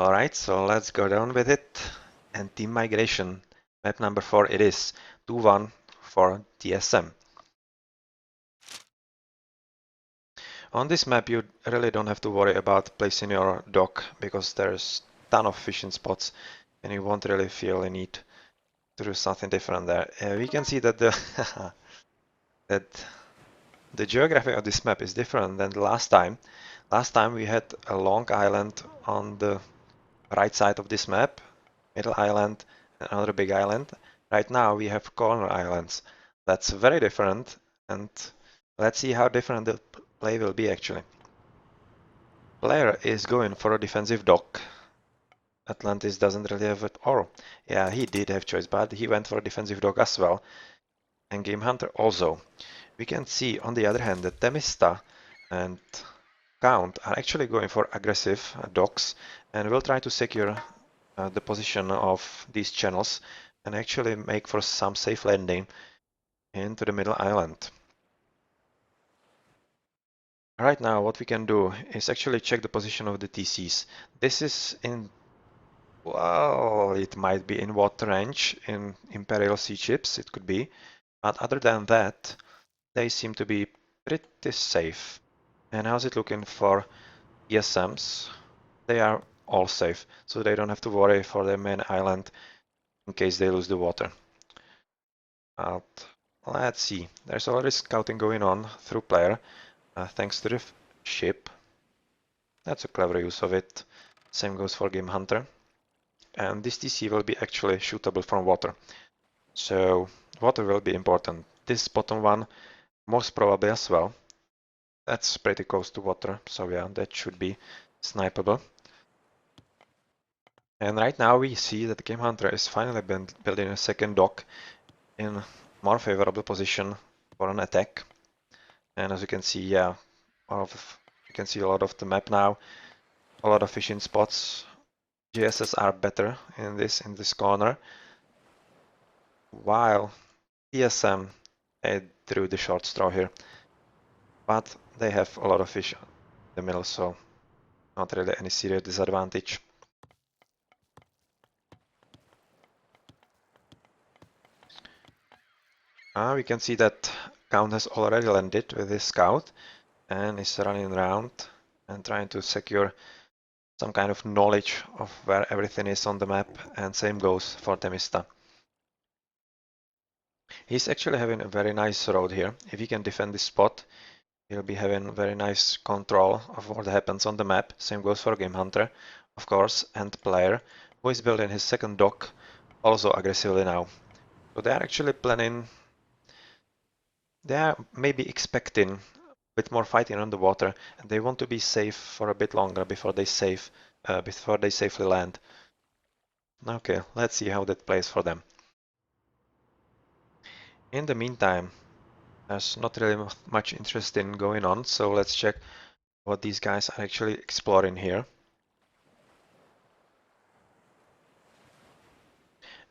Alright, so let's go down with it. And team migration, map number 4 it is, 2-1 for TSM. On this map you really don't have to worry about placing your dock because there's a ton of fishing spots and you won't really feel a need to do something different there. We can see that the geography of this map is different than the last time. Last time we had a long island on the right side of this map, middle island, and another big island. Right now we have corner islands. That's very different, and let's see how different the play will be actually. Player is going for a defensive dock. Atlantis doesn't really have it, or yeah, he did have choice, but he went for a defensive dock as well. And Game Hunter also. We can see on the other hand that Temista and Count are actually going for aggressive docks and will try to secure the position of these channels and actually make for some safe landing into the middle island. Right now what we can do is actually check the position of the TCs. This is in, well, it might be in water range in Imperial Sea Ships, it could be, but other than that they seem to be pretty safe. And how's it looking for TSMs? They are all safe, so they don't have to worry for their main island in case they lose the water. Let's see, there's already scouting going on through player, thanks to the ship. That's a clever use of it. Same goes for Game Hunter. And this TC will be actually shootable from water. So water will be important. This bottom one, most probably as well. That's pretty close to water, so yeah, that should be snipeable. And right now we see that the Game Hunter is finally building a second dock in more favorable position for an attack. And as you can see, yeah, you can see a lot of the map now, a lot of fishing spots. JSS are better in this corner, while TSM drew the short straw here. But they have a lot of fish in the middle, so not really any serious disadvantage. We can see that Count has already landed with his scout and is running around and trying to secure some kind of knowledge of where everything is on the map, and same goes for Temista. He's actually having a very nice road here. If he can defend this spot, he'll be having very nice control of what happens on the map. Same goes for Game Hunter, of course, and Player, who is building his second dock also aggressively now. So they are actually planning, they are maybe expecting a bit more fighting on the water, and they want to be safe for a bit longer before they safely land. Okay, let's see how that plays for them. In the meantime, there's not really much interesting going on, so let's check what these guys are actually exploring here.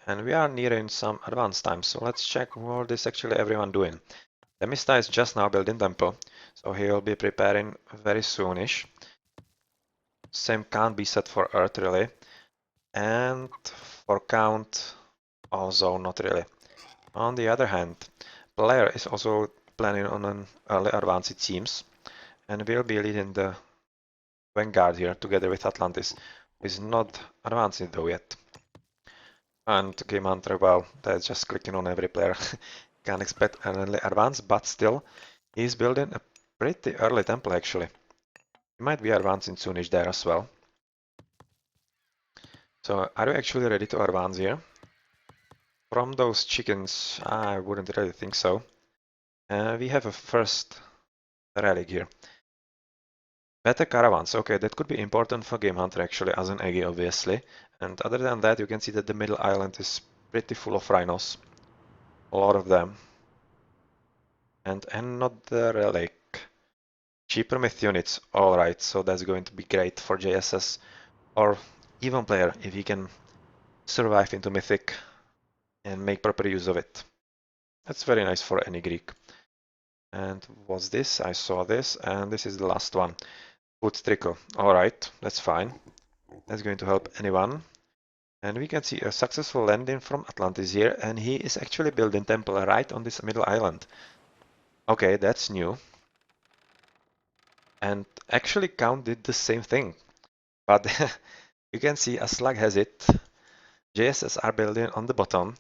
And we are nearing some advanced time, so let's check what is actually everyone doing. Demista is just now building temple, so he will be preparing very soonish. Same can't be set for Earth really, and for Count also not really. On the other hand, Player is also planning on an early advance it seems, and will be leading the Vanguard here together with Atlantis, who is not advancing though yet. And Game Hunter, well, that's just clicking on every player. Can't expect an early advance, but still, he's building a pretty early temple actually. He might be advancing soonish there as well. So, are you actually ready to advance here? From those chickens, I wouldn't really think so. We have a first relic here. Better caravans, okay, that could be important for Game Hunter actually, as an Eggy obviously. And other than that, you can see that the middle island is pretty full of rhinos. A lot of them. And another relic. Cheaper myth units, alright, so that's going to be great for JSS or even player if he can survive into Mythic and make proper use of it. That's very nice for any Greek. And what's this? I saw this, and this is the last one. Food trickle. Alright, that's fine. That's going to help anyone. And we can see a successful landing from Atlantis here, and he is actually building temple right on this middle island. Okay, that's new. And actually Count did the same thing. But you can see, as luck has it, JSS are building on the bottom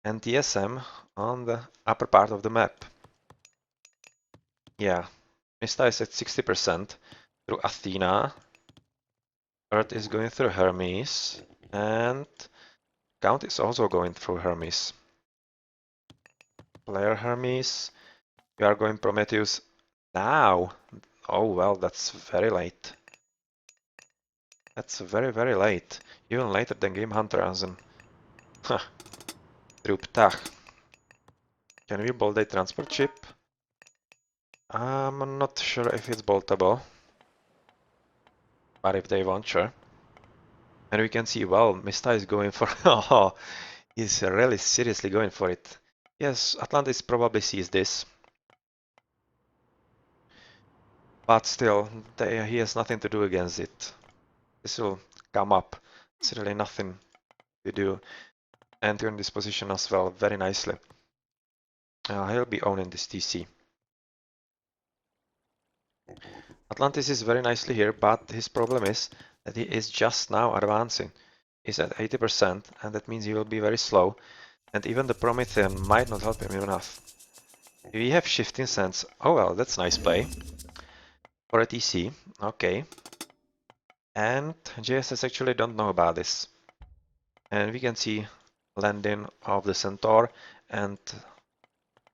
and TSM on the upper part of the map. Yeah, Mista is at 60% through Athena. Earth is going through Hermes, and Count is also going through Hermes. Player Hermes, we are going Prometheus now. Oh well, that's very late. That's very, very late. Even later than Game Hunter as an Troop Tach. Can we bolt a transport ship? I'm not sure if it's boltable. But if they want, sure. And we can see, well, Mista is going for... oh, he's really seriously going for it. Yes, Atlantis probably sees this. But still, he has nothing to do against it. This will come up. It's really nothing to do. And turn this position as well very nicely. He'll be owning this TC. Atlantis is very nicely here, but his problem is that he is just now advancing. He's at 80%, and that means he will be very slow. And even the Promethean might not help him enough. We have shifting sense. Oh well, that's nice play. For a TC, okay. And JSS actually don't know about this. And we can see landing of the Centaur, and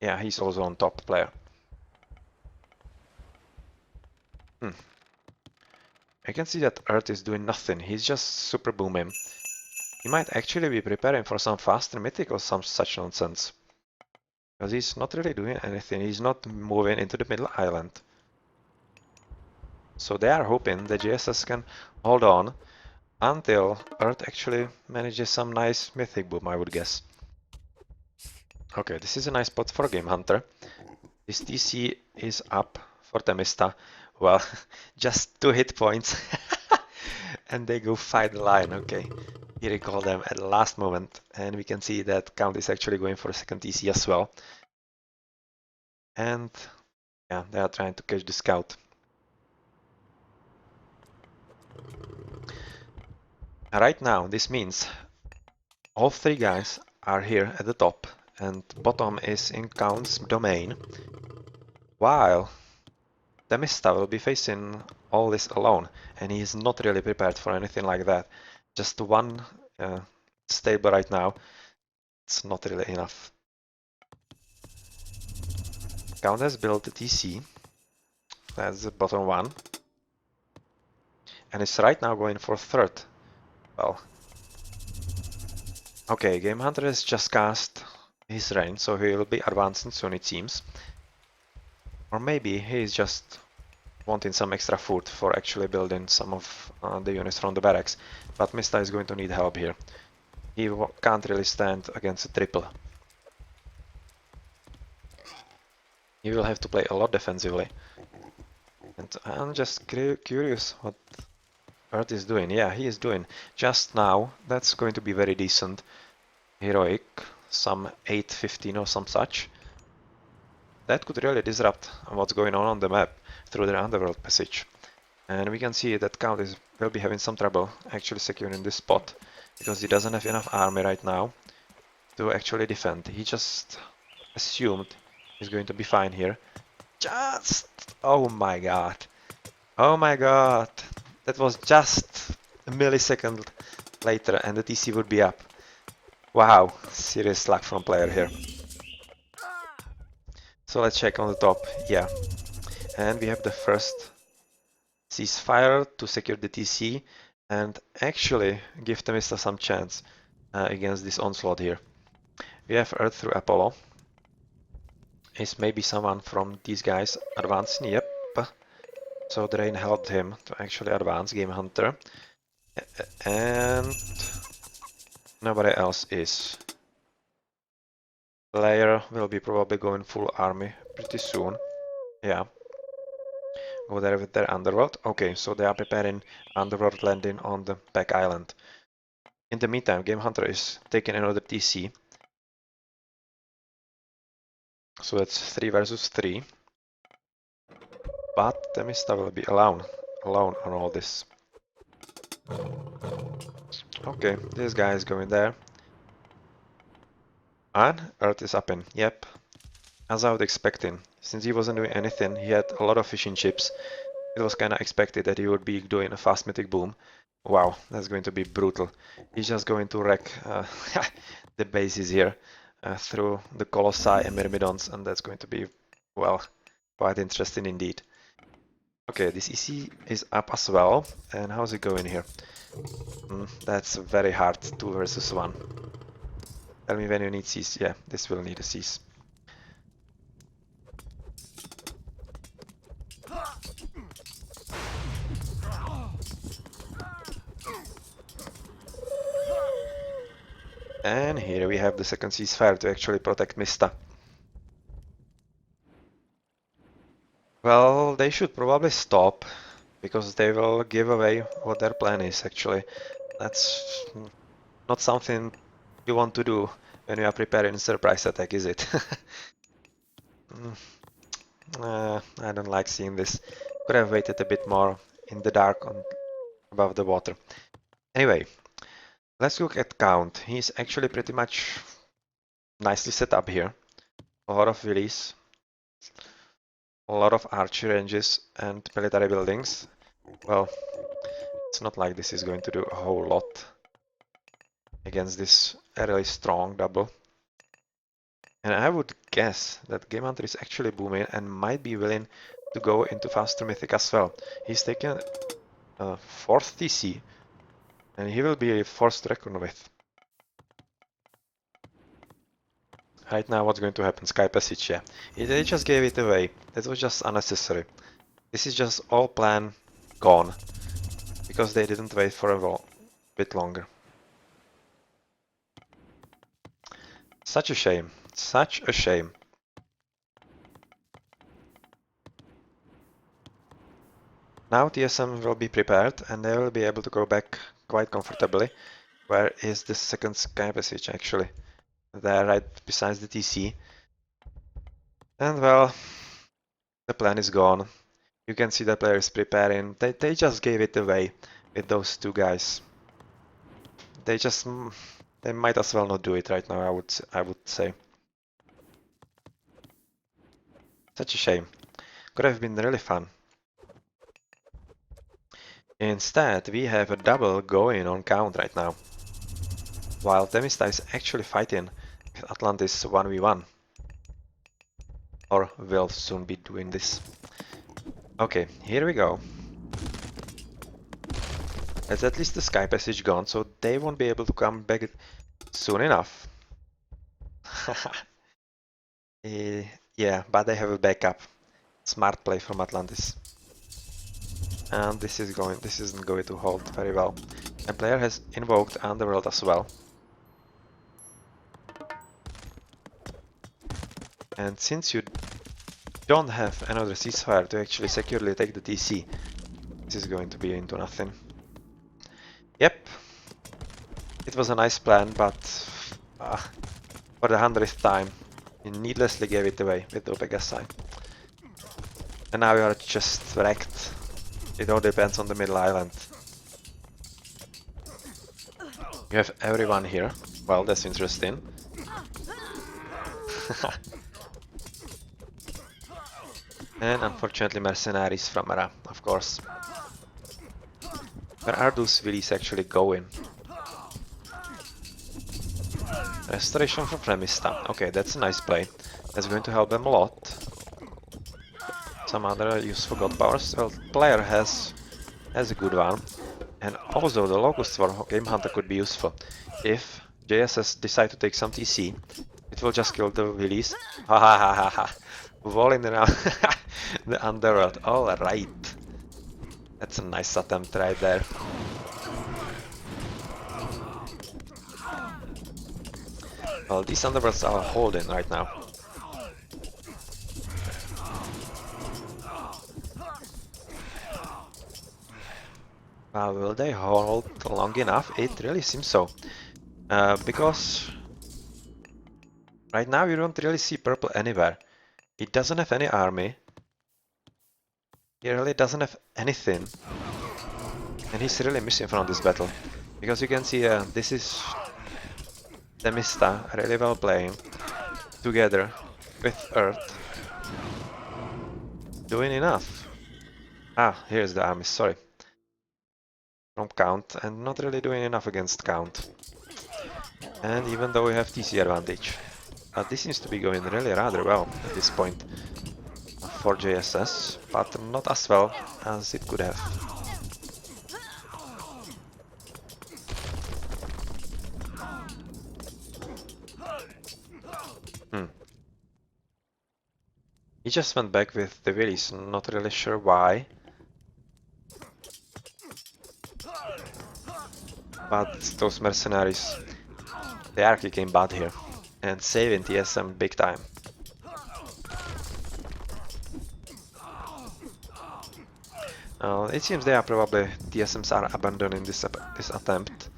yeah, he's also on top player. I can see that Earth is doing nothing, he's just super booming. He might actually be preparing for some faster mythic or some such nonsense. Because he's not really doing anything, he's not moving into the middle island. So they are hoping the JSS can hold on until Earth actually manages some nice mythic boom, I would guess. Okay, this is a nice spot for a Game Hunter. This TC is up for Temista. Well, just 2 hit points. And they go fight the line, okay. He recalled them at the last moment, and we can see that Count is actually going for a second TC as well. And yeah, they are trying to catch the scout. Right now, this means all 3 guys are here at the top, and bottom is in Count's domain, while Temista will be facing all this alone, and he is not really prepared for anything like that. Just one stable right now, it's not really enough. Count has built the TC, that's the bottom one, and is right now going for third. Well, okay, Game Hunter has just cast his reign, so he will be advancing soon, it seems. Or maybe he is just wanting some extra food for actually building some of the units from the barracks, but Mista is going to need help here. He can't really stand against a triple. He will have to play a lot defensively. And I'm just curious what Earth is doing. Yeah, he is doing. Just now, that's going to be very decent. Heroic, some 815 or some such. That could really disrupt what's going on the map through the underworld passage. And we can see that Count will be having some trouble actually securing this spot, because he doesn't have enough army right now to actually defend. He just assumed he's going to be fine here. Just... oh my god. Oh my god. That was just a millisecond later and the TC would be up. Wow, serious luck from player here. So let's check on the top. Yeah. And we have the first ceasefire to secure the TC and actually give Temista some chance against this onslaught here. We have Earth through Apollo. Is maybe someone from these guys advancing? Yep. So the rain helped him to actually advance, Game Hunter. And nobody else is. Player will be probably going full army pretty soon. Yeah. go there with their underworld. Okay, so they are preparing underworld landing on the back island. In the meantime, Game Hunter is taking another TC. So that's 3 versus 3. But Temista will be alone on all this. Okay, this guy is going there. And Earth is up in. Yep, as I was expecting. Since he wasn't doing anything, he had a lot of fishing chips. It was kinda expected that he would be doing a fast mythic boom. Wow, that's going to be brutal. He's just going to wreck the bases here through the Colossi and Myrmidons, and that's going to be, well, quite interesting indeed. Okay, this EC is up as well. And how's it going here? That's very hard, 2 versus 1. Tell me when you need Cs. Yeah, this will need a Cs. And here we have the second ceasefire to actually protect Mista. Well, they should probably stop, because they will give away what their plan is actually. That's not something you want to do when you are preparing a surprise attack, is it? I don't like seeing this. Could have waited a bit more in the dark above the water. Anyway, let's look at Count. He's actually pretty much nicely set up here. A lot of villies, a lot of archer ranges and military buildings. Well, it's not like this is going to do a whole lot against this really strong double. And I would guess that Game Hunter is actually booming and might be willing to go into faster mythic as well. He's taken 4th TC, and he will be a force to reckon with. Right now, what's going to happen? Sky Passage, yeah. They just gave it away. That was just unnecessary. This is just all plan gone, because they didn't wait for a bit longer. Such a shame. Such a shame. Now TSM will be prepared and they will be able to go back quite comfortably. Where is the second Sky Passage actually? There, right besides the TC. And well, the plan is gone. You can see the players preparing. They just gave it away with those two guys. They might as well not do it right now, I would say. Such a shame. Could have been really fun. Instead, we have a double going on Count right now. While Temista is actually fighting with Atlantis 1v1. Or will soon be doing this. Okay, here we go. There's at least the Sky Passage gone, so they won't be able to come back soon enough. Yeah, but they have a backup. Smart play from Atlantis. And this isn't going to hold very well. And player has invoked Underworld as well. And since you don't have another ceasefire to actually securely take the TC, this is going to be into nothing. Yep, it was a nice plan, but for the 100th time, he needlessly gave it away with the Omega sign. And now we are just wrecked. It all depends on the middle island. You have everyone here. Well, that's interesting. And unfortunately mercenaries from Era, of course. Where are those villies actually going? Restoration for Fremista. Okay, that's a nice play. That's going to help them a lot. Some other useful god powers. Well, player has a good one. And also the Locust for Game Hunter could be useful. If JSS decide to take some TC, it will just kill the villies. Ha ha ha ha ha. Walling around the underworld. Alright. That's a nice attempt right there. Well, these underworlds are holding right now. Will they hold long enough? It really seems so. Because right now you don't really see purple anywhere. He doesn't have any army. He really doesn't have anything. And he's really missing from this battle. Because you can see this is Demista really well playing together with Earth. Doing enough. Here's the army, sorry. From Count, and not really doing enough against Count. And even though we have TC advantage. This seems to be going really rather well at this point for JSS, but not as well as it could have. He just went back with the Willies, not really sure why. But those mercenaries, they are kicking butt here and saving TSM big time. It seems they are probably, TSMs are abandoning this attempt,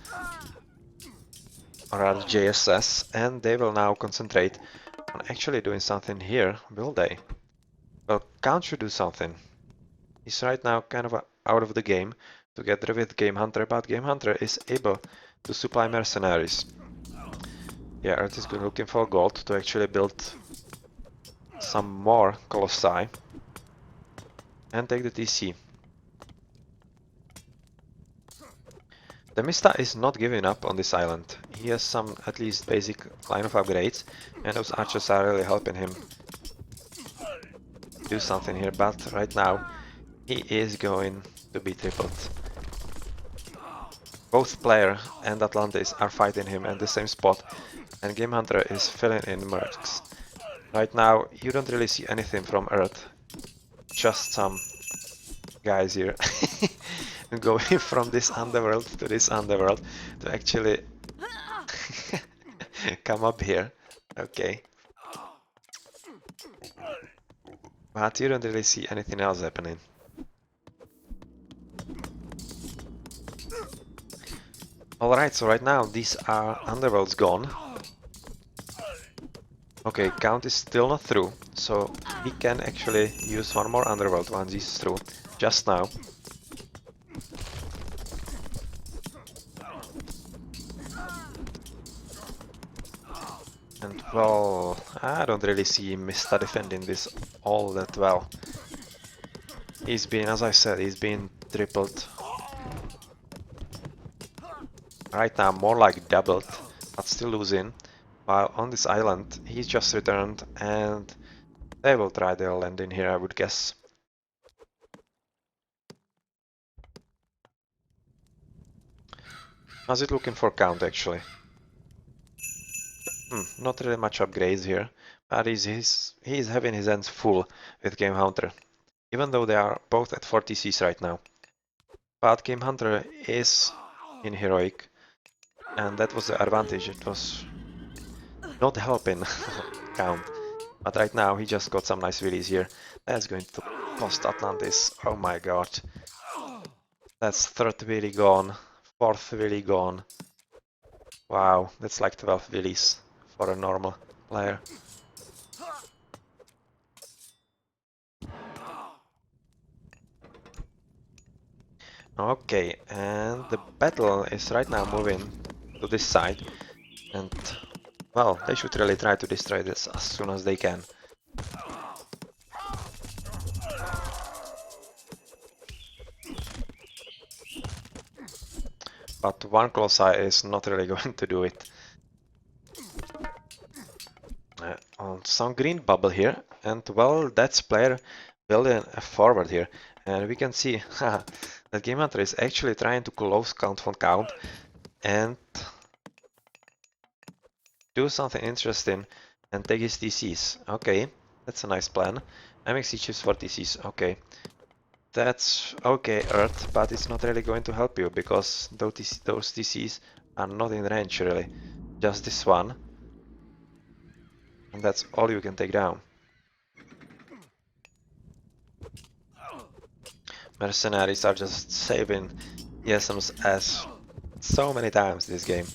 or rather JSS, and they will now concentrate on actually doing something here, will they? Well, Count should do something. He's right now kind of out of the game together with Game Hunter, but Game Hunter is able to supply mercenaries. Yeah, Earth is looking for gold to actually build some more Colossi and take the TC. The Mista is not giving up on this island. He has some at least basic line of upgrades, and those archers are really helping him do something here, but right now he is going to be tripled. Both player and Atlantis are fighting him at the same spot, and Game Hunter is filling in mercs. Right now you don't really see anything from Earth, just some guys here going from this underworld to this underworld to actually come up here. Okay. But you don't really see anything else happening. Alright, so right now these are underworlds gone. Okay, Count is still not through, so he can actually use one more underworld once he's through, just now. And well, I don't really see Mista defending this all that well. He's been, as I said, he's been tripled. Right now more like doubled, but still losing. While on this island, he's just returned and they will try their landing here, I would guess. How's it looking for Count actually? Not really much upgrades here, but he's having his hands full with Game Hunter, even though they are both at 40 Cs right now. But Game Hunter is in Heroic, and that was the advantage. It was not helping Count, but right now he just got some nice Willies here. That's going to cost Atlantis. Oh my god. That's third Willy gone, fourth Willy gone. Wow, that's like 12 Willies for a normal player. Okay, and the battle is right now moving to this side, and well, they should really try to destroy this as soon as they can. But one Colossi is not really going to do it. On some green bubble here, and well, that's player building a forward here, and we can see that Game Hunter is actually trying to close Count von Count and do something interesting and take his TCs. Okay, that's a nice plan. MXC chips for TCs. Okay, that's okay, Earth, but it's not really going to help you because those TCs are not in range really. Just this one, and that's all you can take down. Mercenaries are just saving TSM's ass so many times this game.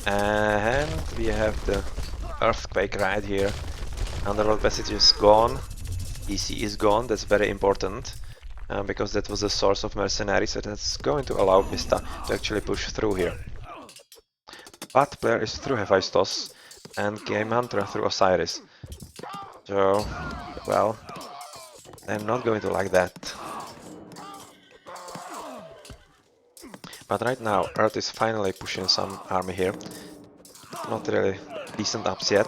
And we have the earthquake right here. Underworld passage is gone. EC is gone, that's very important. Because that was the source of mercenaries, so that's going to allow Vista to actually push through here. But player is through Hephaestus and Game Hunter through Osiris. So, well, I'm not going to like that. But right now, Earth is finally pushing some army here. Not really decent ups yet.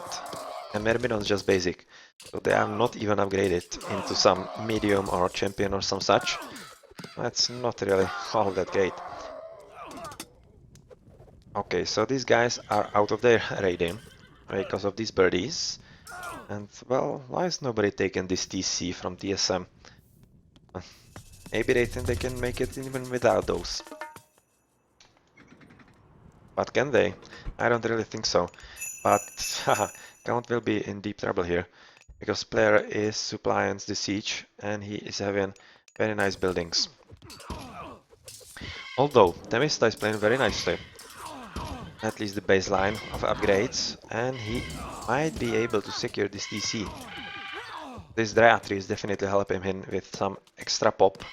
And Myrmidon's just basic. So they are not even upgraded into some medium or champion or some such. That's not really all that great. Okay, so these guys are out of their raiding because of these birdies. And well, why is nobody taking this TC from TSM? Maybe they think they can make it even without those. But can they? I don't really think so. But Count will be in deep trouble here. Because player is supplying the siege and he is having very nice buildings. Although Temista is playing very nicely. At least the baseline of upgrades, and he might be able to secure this DC. This Dryatri is definitely helping him with some extra pop.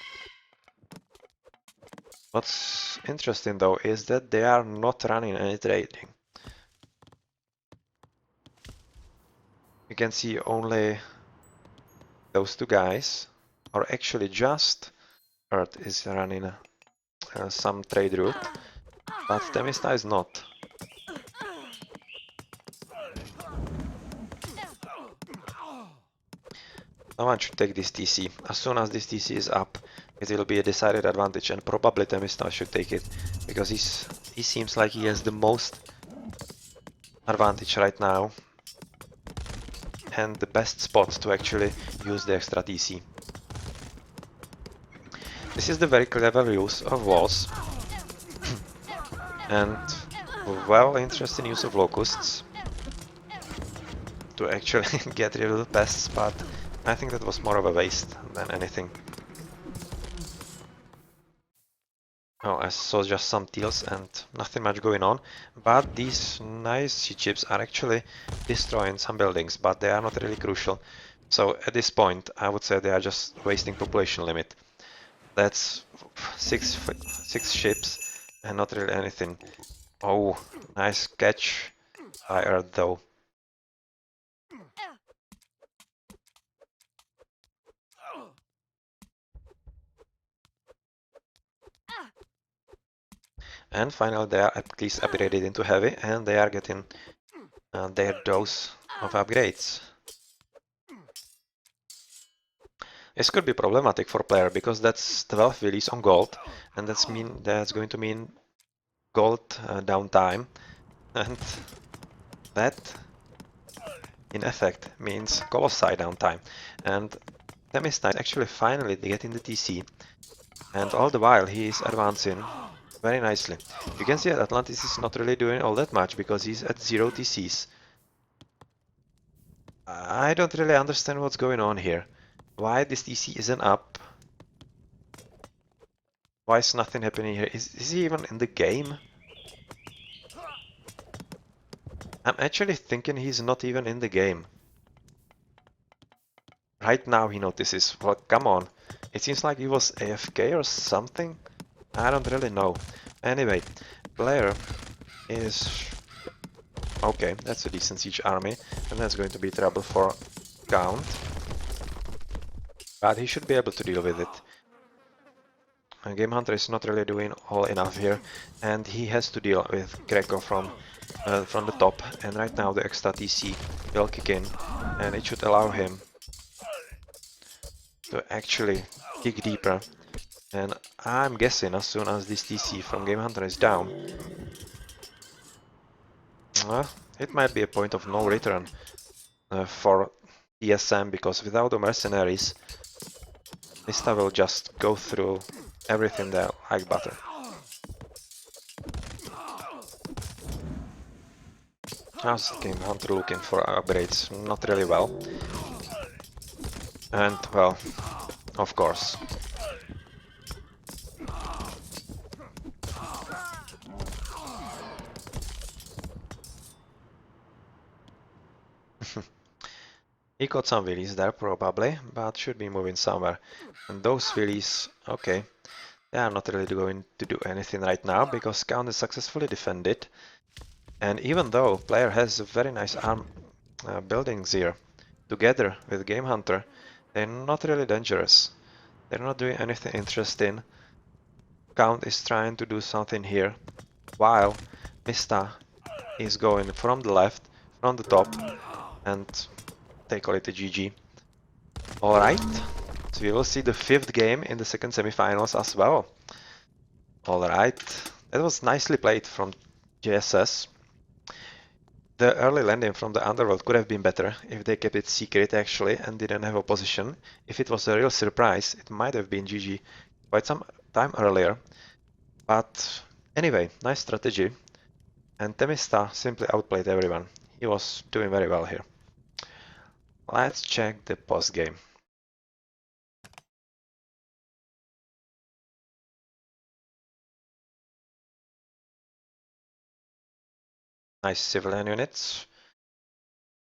What's interesting though is that they are not running any trading. You can see only those two guys, or actually just Earth is running some trade route, but Temista is not. Someone should take this TC. As soon as this TC is up, it will be a decided advantage, and probably Temista should take it, because he seems like he has the most advantage right now, and the best spot to actually use the extra TC. This is the very clever use of walls, and well, interesting use of locusts to actually get rid of the pests, but I think that was more of a waste than anything. Oh, I saw just some teals and nothing much going on, but these nice sea chips are actually destroying some buildings, but they are not really crucial. So at this point, I would say they are just wasting population limit. That's six ships and not really anything. Oh, nice catch by Earth though. And finally they are at least upgraded into heavy, and they are getting their dose of upgrades. This could be problematic for player because that's 12 wheelies on gold, and that's going to mean gold downtime, and that in effect means Colossi downtime. And Temista is actually finally getting the TC, and all the while he is advancing very nicely. You can see that Atlantis is not really doing all that much because he's at 0 TCs. I don't really understand what's going on here. Why this TC isn't up? Why is nothing happening here? Is he even in the game? I'm actually thinking he's not even in the game. Right now he notices. Well, come on. It seems like he was AFK or something. I don't really know. Anyway, player is... Okay, that's a decent siege army, and that's going to be trouble for Count. But he should be able to deal with it. Game Hunter is not really doing all enough here, and he has to deal with Greco from the top, and right now the extra TC will kick in, and it should allow him to actually dig deeper. And I'm guessing as soon as this TC from Game Hunter is down, it might be a point of no return for TSM, because without the mercenaries, Mista will just go through everything there like butter. How's the Game Hunter looking for upgrades? Not really well. And well, of course. He got some wheelies there probably, but should be moving somewhere. And those wheelies, okay, they are not really going to do anything right now because Count is successfully defended. And even though player has very nice arm buildings here, together with Game Hunter, they're not really dangerous. They're not doing anything interesting. Count is trying to do something here, while Mista is going from the left, from the top, and they call it a GG. Alright, so we will see the 5th game in the second semifinals as well. Alright, that was nicely played from JSS. The early landing from the underworld could have been better if they kept it secret actually and didn't have opposition. If it was a real surprise, it might have been GG quite some time earlier. But anyway, nice strategy. And Temista simply outplayed everyone. He was doing very well here. Let's check the post game. Nice civilian units.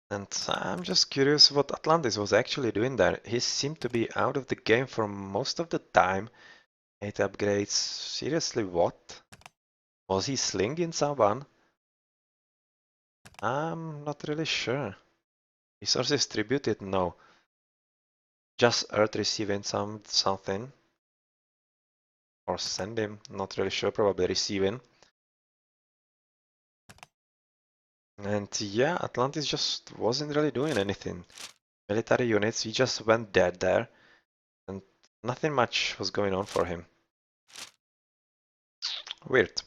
And I'm just curious what Atlantis was actually doing there. He seemed to be out of the game for most of the time. 8 upgrades. Seriously, what? Was he slinging someone? I'm not really sure. Resources distributed? No. Just Earth receiving something. Or sending? Not really sure. Probably receiving. And yeah, Atlantis just wasn't really doing anything. Military units, he just went dead there. And nothing much was going on for him. Weird.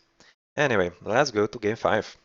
Anyway, let's go to game 5.